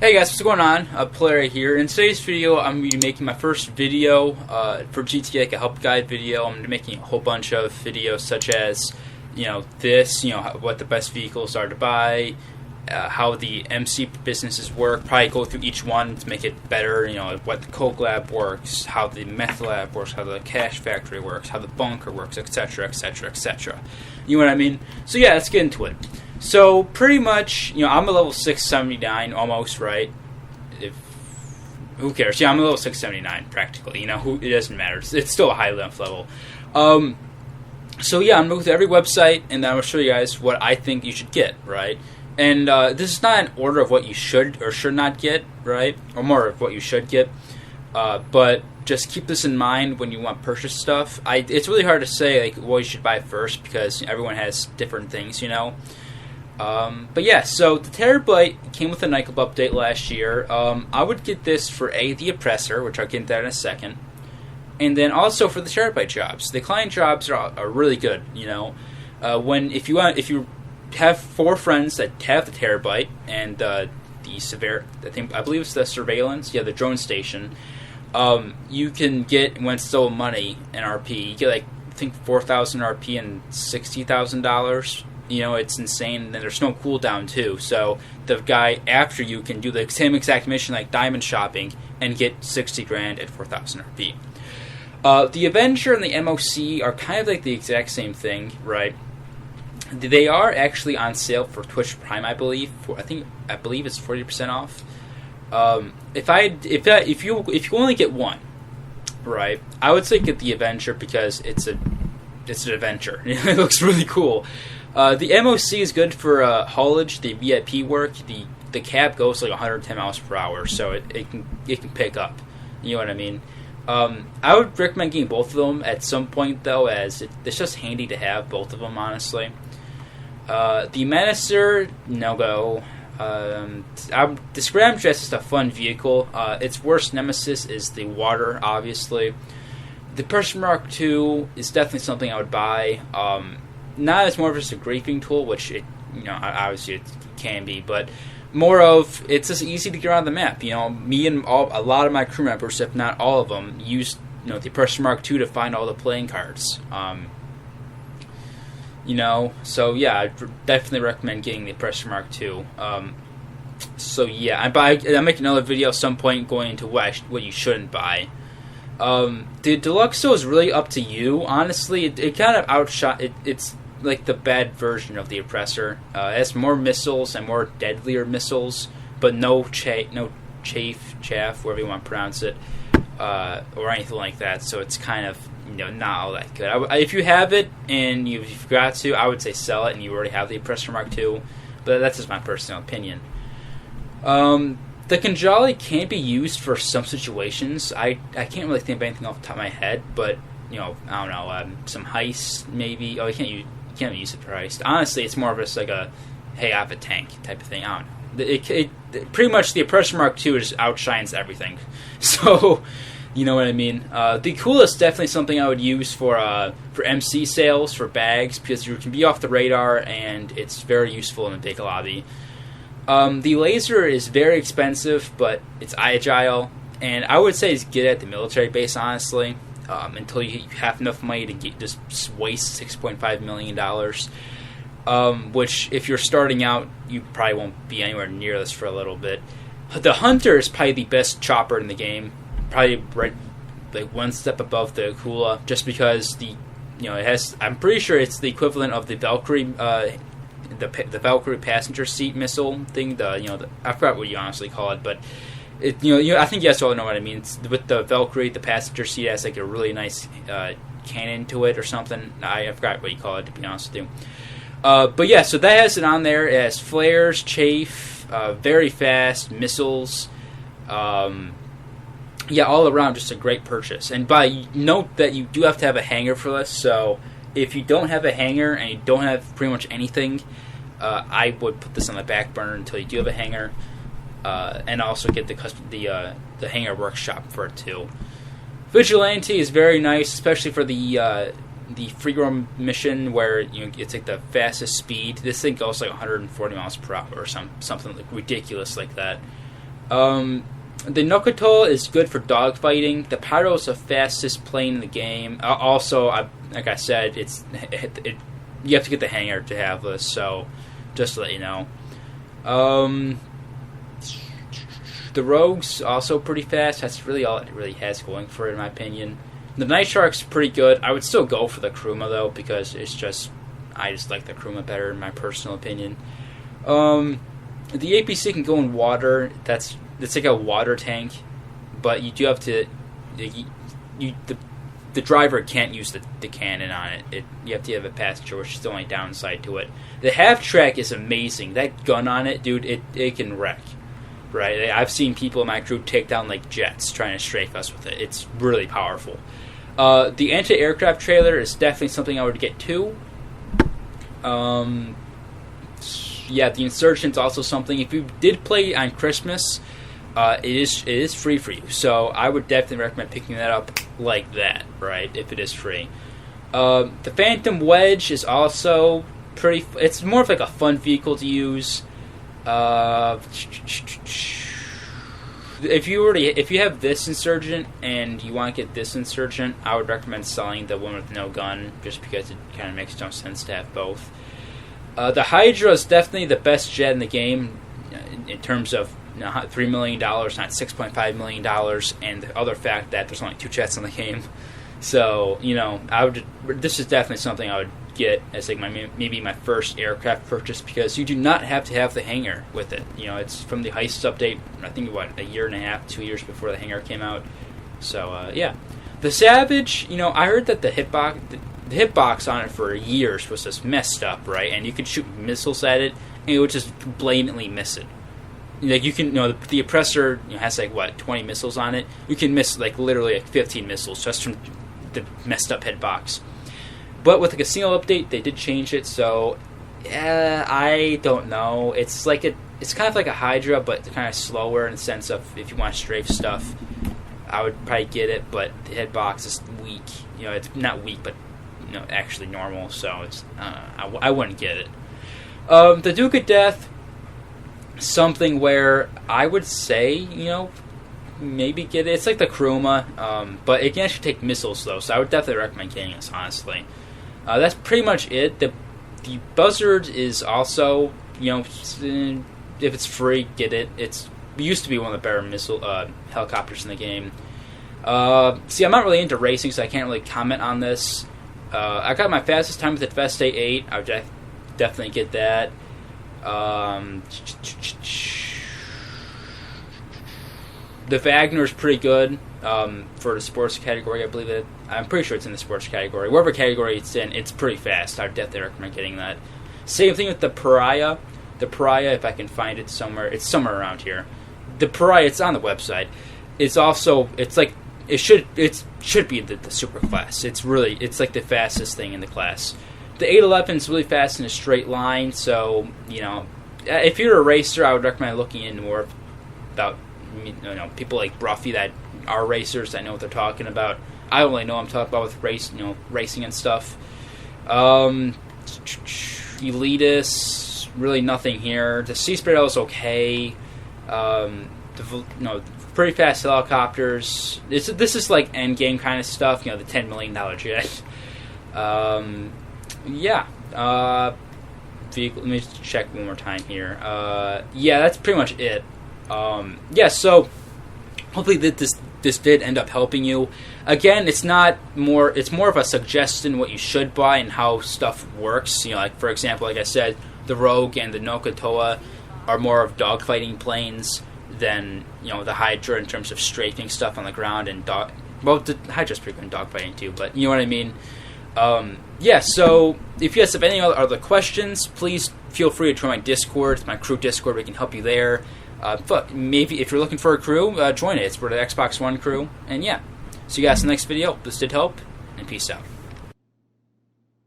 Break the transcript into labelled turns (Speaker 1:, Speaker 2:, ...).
Speaker 1: Hey guys, what's going on? Player here. In today's video, I'm going to be making my first video for GTA, like a help guide video. I'm going to be making a whole bunch of videos such as, what the best vehicles are to buy, how the MC businesses work, probably go through each one to make it better, what the Coke Lab works, how the Meth Lab works, how the Cash Factory works, how the Bunker works, etc., etc., etc. You know what I mean? So yeah, let's get into it. So, pretty much, I'm a level 679, almost, right? Who cares? Yeah, I'm a level 679, practically. It doesn't matter. It's still a high level. So, yeah, I'm going to go through every website, and then I'm going to show you guys what I think you should get, right? And this is not an order of what you should or should not get, right? Or more of what you should get. But just keep this in mind when you want to purchase stuff. It's really hard to say, what you should buy first, because everyone has different things, But yeah, so the Terabyte came with a nightclub update last year. I would get this for the oppressor, which I'll get into that in a second, and then also for the Terabyte jobs. The client jobs are really good. If you have 4 friends that have the Terabyte and I believe it's the surveillance, the drone station. You can get, when it's still money in RP, you get 4,000 RP and $60,000. It's insane. And then there's no cooldown, too. So the guy after you can do the same exact mission like diamond shopping and get 60 grand at 4,000 RP. The Avenger and the MOC are kind of like the exact same thing, right? They are actually on sale for Twitch Prime, I believe. I believe it's 40% off. If you only get one, right? I would say get the Avenger because it's an adventure. It looks really cool. The MOC is good for haulage, the VIP work. The cab goes 110 miles per hour, so it can pick up. You know what I mean? I would recommend getting both of them at some point, though, as it's just handy to have both of them, honestly. The Menacer, no go. The Scramjet is just a fun vehicle. Its worst nemesis is the water, obviously. The Pressure Mark II is definitely something I would buy. Not as more of just a griefing tool, which obviously it can be, but more of it's just easy to get around the map. Me and a lot of my crew members, if not all of them, used the Pressure Mark II to find all the playing cards. So yeah, I definitely recommend getting the Pressure Mark II. So yeah, I'll make another video at some point going into what you shouldn't buy. The Deluxo is really up to you. Honestly, it kind of outshot. It's like the bad version of the Oppressor. It has more missiles and more deadlier missiles, but no chaff, whatever you want to pronounce it, or anything like that. So it's kind of not all that good. If you have it and you forgot to, I would say sell it, and you already have the Oppressor Mark II. But that's just my personal opinion. The Kanjali can be used for some situations. I can't really think of anything off the top of my head, but I don't know, some heists maybe. Oh, you can't use it for heist. Honestly, it's more of just I have a tank type of thing. I don't know. It pretty much the Oppressor Mark II just outshines everything. So, you know what I mean. The coolest definitely something I would use for MC sales for bags, because you can be off the radar and it's very useful in a big lobby. The laser is very expensive, but it's agile, and I would say get it at the military base, honestly, until you have enough money to just waste $6.5 million, which, if you're starting out, you probably won't be anywhere near this for a little bit. The Hunter is probably the best chopper in the game, probably right one step above the Kula, just because it has. I'm pretty sure it's the equivalent of the Valkyrie. The Valkyrie passenger seat missile thing, I forgot what you honestly call it, but I think you guys all know what I mean. It's with the Valkyrie, the passenger seat has a really nice cannon to it or something. I forgot what you call it, to be honest with you. But yeah, so that has it on there. It has flares, chaff, very fast missiles. All around, just a great purchase. And note that you do have to have a hanger for this. So if you don't have a hanger and you don't have pretty much anything, I would put this on the back burner until you do have a hanger, and also get the hanger workshop for it too. Vigilante is very nice, especially for the free roam mission where it's the fastest speed. This thing goes 140 miles per hour or something ridiculous like that. The Nokoto is good for dogfighting. The Pyro is the fastest plane in the game. Also, like I said, you have to get the hanger to have this, so just to let you know. The Rogue's also pretty fast. That's really all it really has going for it, in my opinion. The Night Shark's pretty good. I would still go for the Kuruma, though, because I just like the Kuruma better, in my personal opinion. The APC can go in water. It's like a water tank, but you do have to. The driver can't use the cannon on it. You have to have a passenger, which is the only downside to it. The half track is amazing. That gun on it, dude, it can wreck. Right? I've seen people in my crew take down like jets trying to strafe us with it. It's really powerful. The anti-aircraft trailer is definitely something I would get too. Yeah, the Insurgent's also something. If you did play on Christmas, it is free for you. So I would definitely recommend picking that up like that, right? If it is free. The Phantom Wedge is also pretty. It's more of like a fun vehicle to use. If you have this Insurgent and you want to get this Insurgent, I would recommend selling the one with no gun, just because it kind of makes no sense to have both. The Hydra is definitely the best jet in the game in terms of $3 million, not $6.5 million, and the other fact that there's only 2 jets in the game. So, this is definitely something I would get as like maybe my first aircraft purchase, because you do not have to have the hangar with it. It's from the Heists update, I think, a year and a half, 2 years before the hangar came out. So, yeah. The Savage, I heard that the hitbox on it for years was just messed up, right? And you could shoot missiles at it, and it would just blatantly miss it. Like, you can, the Oppressor has 20 missiles on it. You can miss literally 15 missiles just from the messed up hitbox. But with the casino update, they did change it, so I don't know. It's kind of like a Hydra, but kind of slower in the sense of if you want to strafe stuff, I would probably get it. But the hitbox is weak. It's not weak, but actually normal. So it's I wouldn't get it. The Duke of Death, something where I would say maybe get it. It's like the Kuruma, but it can actually take missiles though, so I would definitely recommend getting this, honestly. That's pretty much it. The Buzzard is also, if it's free, get it. It used to be one of the better helicopters in the game. See, I'm not really into racing, so I can't really comment on this. I got my fastest time with the Veste 8. I would definitely get that. The Wagner is pretty good for the sports category. I believe it. I'm pretty sure it's in the sports category. Whatever category it's in, it's pretty fast. I would definitely recommend getting that. Same thing with the Pariah. The Pariah, if I can find it somewhere, it's somewhere around here. The Pariah, it's on the website. It should be the super class. It's like the fastest thing in the class. The 811 is really fast in a straight line. So if you're a racer, I would recommend looking into more about people like Bruffy that are racers that know what they're talking about. I don't really know what I'm talking about with racing and stuff. Elitist, really nothing here. The Sea Sparrow is okay. Pretty fast helicopters. This is like end game kind of stuff. The $10 million jet. Yeah. Vehicle. Let me just check one more time here. Yeah, that's pretty much it. Yeah, so hopefully this did end up helping you. Again, it's more of a suggestion what you should buy and how stuff works. Like for example, like I said, the Rogue and the Nokotoa are more of dogfighting planes than the Hydra in terms of strafing stuff on the ground and the Hydra's pretty good in dogfighting too, but you know what I mean. Yeah, so if you guys have any other questions, please feel free to join my Discord. It's my crew Discord. We can help you there. But maybe if you're looking for a crew, join it. It's for the Xbox One crew. And yeah, see you guys in the next video. This did help, and peace out.